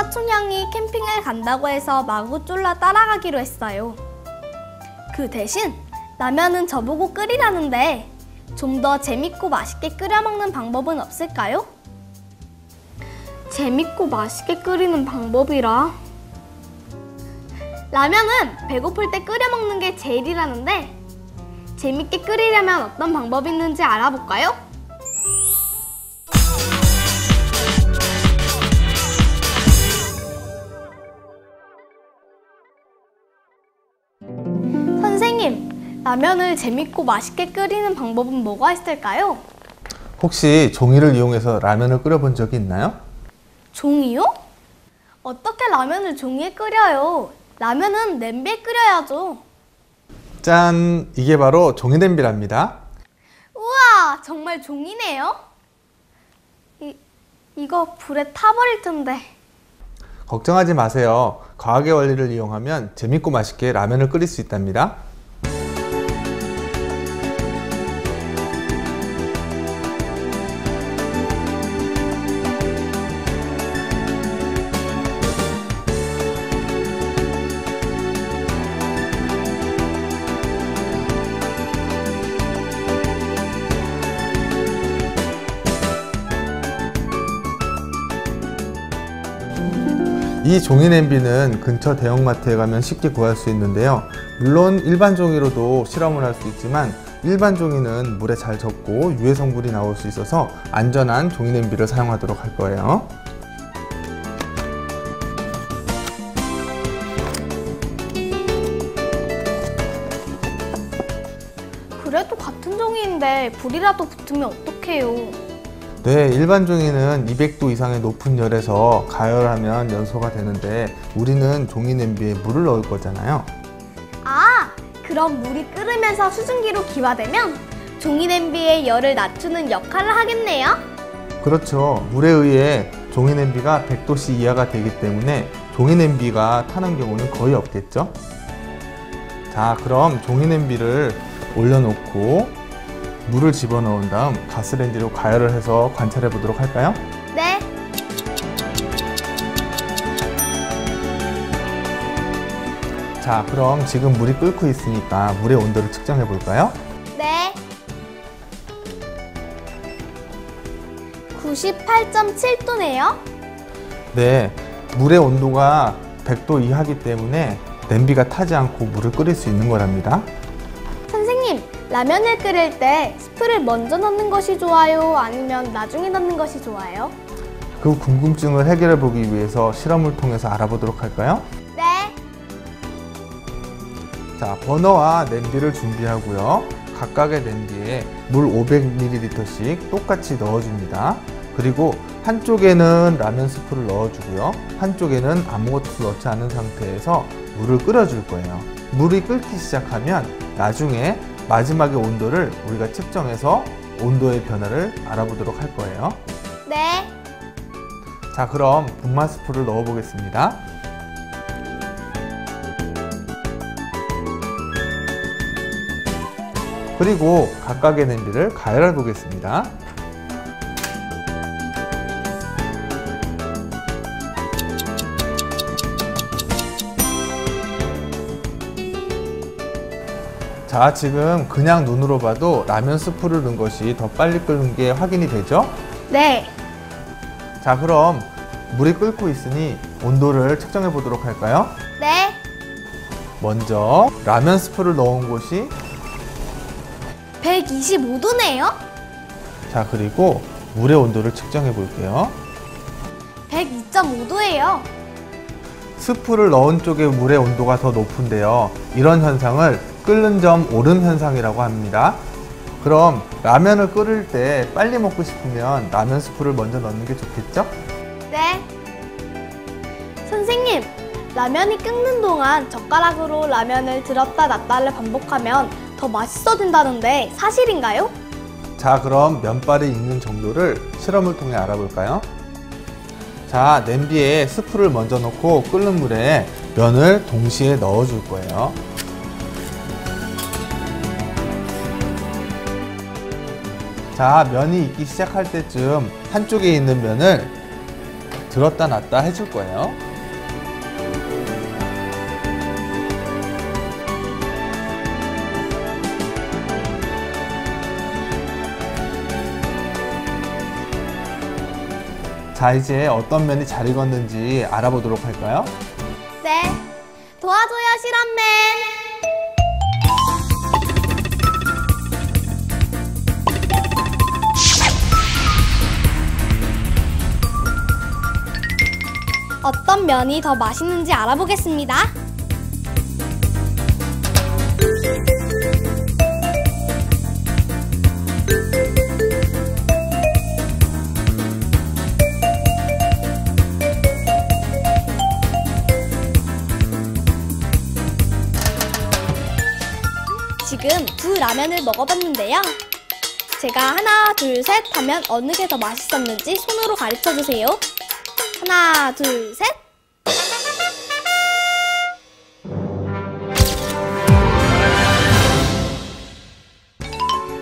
사촌 형이 캠핑을 간다고 해서 마구 쫄라 따라가기로 했어요. 그 대신 라면은 저보고 끓이라는데 좀 더 재밌고 맛있게 끓여 먹는 방법은 없을까요? 재밌고 맛있게 끓이는 방법이라... 라면은 배고플 때 끓여 먹는 게 제일이라는데 재밌게 끓이려면 어떤 방법이 있는지 알아볼까요? 선생님, 라면을 재밌고 맛있게 끓이는 방법은 뭐가 있을까요? 혹시 종이를 이용해서 라면을 끓여본 적이 있나요? 종이요? 어떻게 라면을 종이에 끓여요? 라면은 냄비에 끓여야죠. 짠! 이게 바로 종이 냄비랍니다. 우와! 정말 종이네요? 이거 불에 타버릴 텐데. 걱정하지 마세요. 과학의 원리를 이용하면 재밌고 맛있게 라면을 끓일 수 있답니다. 이 종이 냄비는 근처 대형마트에 가면 쉽게 구할 수 있는데요. 물론 일반 종이로도 실험을 할 수 있지만 일반 종이는 물에 잘 젖고 유해 성분이 나올 수 있어서 안전한 종이 냄비를 사용하도록 할 거예요. 그래도 같은 종이인데 불이라도 붙으면 어떡해요? 네, 일반 종이는 200도 이상의 높은 열에서 가열하면 연소가 되는데 우리는 종이 냄비에 물을 넣을 거잖아요. 아, 그럼 물이 끓으면서 수증기로 기화되면 종이 냄비의 열을 낮추는 역할을 하겠네요? 그렇죠. 물에 의해 종이 냄비가 100도씨 이하가 되기 때문에 종이 냄비가 타는 경우는 거의 없겠죠. 자, 그럼 종이 냄비를 올려놓고 물을 집어넣은 다음 가스레인지로 가열을 해서 관찰해 보도록 할까요? 네. 자, 그럼 지금 물이 끓고 있으니까 물의 온도를 측정해 볼까요? 네. 98.7도네요. 네, 물의 온도가 100도 이하이기 때문에 냄비가 타지 않고 물을 끓일 수 있는 거랍니다. 선생님, 라면을 끓일 때 스프를 먼저 넣는 것이 좋아요? 아니면 나중에 넣는 것이 좋아요? 그 궁금증을 해결해 보기 위해서 실험을 통해서 알아보도록 할까요? 네. 자, 버너와 냄비를 준비하고요. 각각의 냄비에 물 500ml씩 똑같이 넣어줍니다. 그리고 한쪽에는 라면 스프를 넣어주고요. 한쪽에는 아무것도 넣지 않은 상태에서 물을 끓여줄 거예요. 물이 끓기 시작하면 나중에 마지막의 온도를 우리가 측정해서 온도의 변화를 알아보도록 할 거예요. 네. 자, 그럼 분말 스프를 넣어 보겠습니다. 그리고 각각의 냄비를 가열해 보겠습니다. 자, 지금 그냥 눈으로 봐도 라면 스프를 넣은 것이 더 빨리 끓는 게 확인이 되죠? 네. 자, 그럼 물이 끓고 있으니 온도를 측정해 보도록 할까요? 네. 먼저 라면 스프를 넣은 곳이 125도네요? 자, 그리고 물의 온도를 측정해 볼게요. 102.5도예요. 스프를 넣은 쪽의 물의 온도가 더 높은데요. 이런 현상을 끓는 점 오름 현상이라고 합니다. 그럼 라면을 끓일 때 빨리 먹고 싶으면 라면 스프를 먼저 넣는 게 좋겠죠? 네. 선생님, 라면이 끓는 동안 젓가락으로 라면을 들었다 놨다를 반복하면 더 맛있어진다는데 사실인가요? 자, 그럼 면발이 익는 정도를 실험을 통해 알아볼까요? 자, 냄비에 스프를 먼저 넣고 끓는 물에 면을 동시에 넣어줄 거예요. 자, 면이 익기 시작할 때쯤 한쪽에 있는 면을 들었다 놨다 해줄 거예요. 자, 이제 어떤 면이 잘 익었는지 알아보도록 할까요? 네, 도와줘요 실험맨. 어떤 면이 더 맛있는지 알아보겠습니다. 지금 두 라면을 먹어봤는데요. 제가 하나, 둘, 셋 하면 어느 게 더 맛있었는지 손으로 가르쳐 주세요. 하나, 둘, 셋!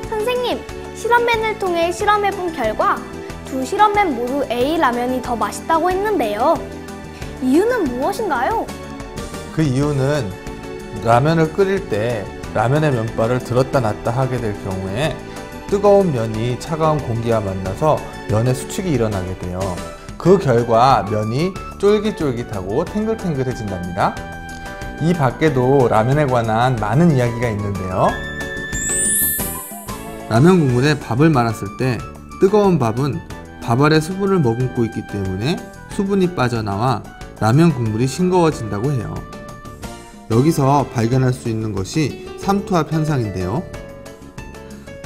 선생님, 실험맨을 통해 실험해본 결과 두 실험맨 모두 A 라면이 더 맛있다고 했는데요. 이유는 무엇인가요? 그 이유는 라면을 끓일 때 라면의 면발을 들었다 놨다 하게 될 경우에 뜨거운 면이 차가운 공기와 만나서 면의 수축이 일어나게 돼요. 그 결과 면이 쫄깃쫄깃하고 탱글탱글해진답니다. 이 밖에도 라면에 관한 많은 이야기가 있는데요. 라면 국물에 밥을 말았을 때 뜨거운 밥은 밥 아래 수분을 머금고 있기 때문에 수분이 빠져나와 라면 국물이 싱거워진다고 해요. 여기서 발견할 수 있는 것이 삼투압 현상인데요.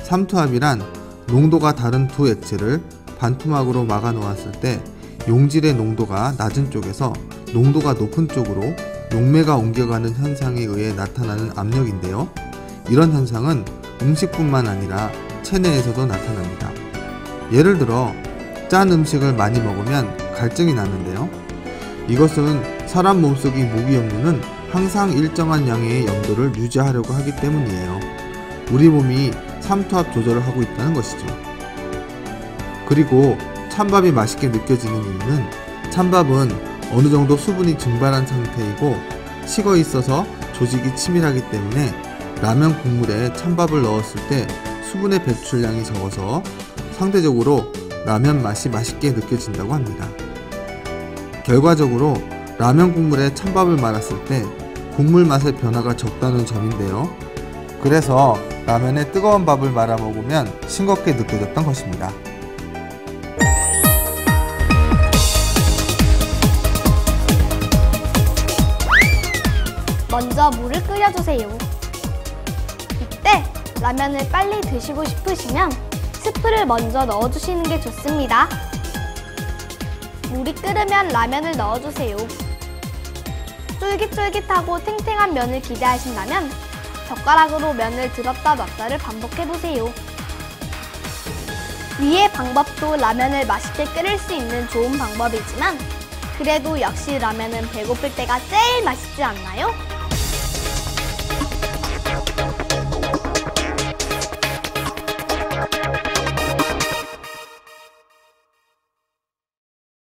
삼투압이란 농도가 다른 두 액체를 반투막으로 막아 놓았을 때 용질의 농도가 낮은 쪽에서 농도가 높은 쪽으로 용매가 옮겨가는 현상에 의해 나타나는 압력인데요. 이런 현상은 음식뿐만 아니라 체내에서도 나타납니다. 예를 들어 짠 음식을 많이 먹으면 갈증이 나는데요. 이것은 사람 몸속의 모기염류는 항상 일정한 양의 염도를 유지하려고 하기 때문이에요. 우리 몸이 삼투압 조절을 하고 있다는 것이죠. 그리고 찬밥이 맛있게 느껴지는 이유는 찬밥은 어느 정도 수분이 증발한 상태이고 식어 있어서 조직이 치밀하기 때문에 라면 국물에 찬밥을 넣었을 때 수분의 배출량이 적어서 상대적으로 라면 맛이 맛있게 느껴진다고 합니다. 결과적으로 라면 국물에 찬밥을 말았을 때 국물 맛의 변화가 적다는 점인데요. 그래서 라면에 뜨거운 밥을 말아 먹으면 싱겁게 느껴졌던 것입니다. 먼저 물을 끓여주세요. 이때 라면을 빨리 드시고 싶으시면 스프를 먼저 넣어주시는 게 좋습니다. 물이 끓으면 라면을 넣어주세요. 쫄깃쫄깃하고 탱탱한 면을 기대하신다면 젓가락으로 면을 들었다 놨다를 반복해보세요. 위의 방법도 라면을 맛있게 끓일 수 있는 좋은 방법이지만 그래도 역시 라면은 배고플 때가 제일 맛있지 않나요?